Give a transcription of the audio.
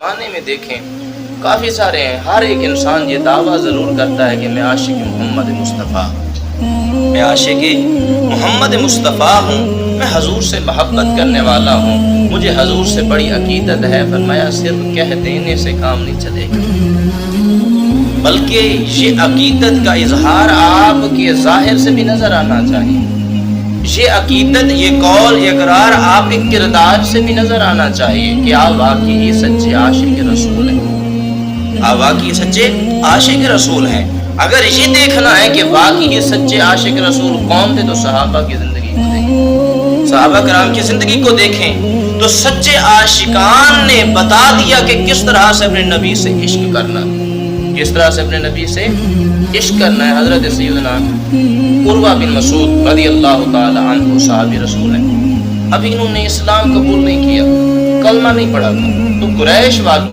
زمانے میں دیکھیں کافی سارے ہیں، ہر ایک انسان یہ دعویٰ ضرور کرتا ہے کہ میں عاشق محمد مصطفیٰ ہوں، میں عاشق محمد مصطفیٰ ہوں، میں حضور سے محبت کرنے والا ہوں، مجھے حضور سے بڑی عقیدت ہے۔ فرمایا صرف کہہ دینے سے کام نہیں چلے گا، بلکہ یہ عقیدت کا اظہار آپ کے ظاہر سے بھی نظر آنا چاہیے، یہ عقیدت، یہ قول، یہ اقرار آپ کے کردار سے بھی نظر آنا چاہیے کہ آپ واقعی سچے عاشق رسول ہیں، آپ واقعی سچے عاشق رسول ہیں۔ اگر یہ دیکھنا ہے کہ واقعی سچے عاشق رسول کون تھے تو صحابہ کی زندگی کو دیکھیں، صحابہ کرام کی زندگی کو دیکھیں تو سچے عاشقان نے بتا دیا کہ کس طرح سے اپنے نبی سے عشق کرنا، کس طرح سے اپنے نبی سے عشق کرنا ہے۔ حضرت سیدنا عروہ بن مسعود رضی اللہ تعالی عنہ صحابی رسول ہیں، اب انہوں نے اسلام قبول نہیں کیا، کلمہ نہیں پڑھا تھا، تو قریش والوں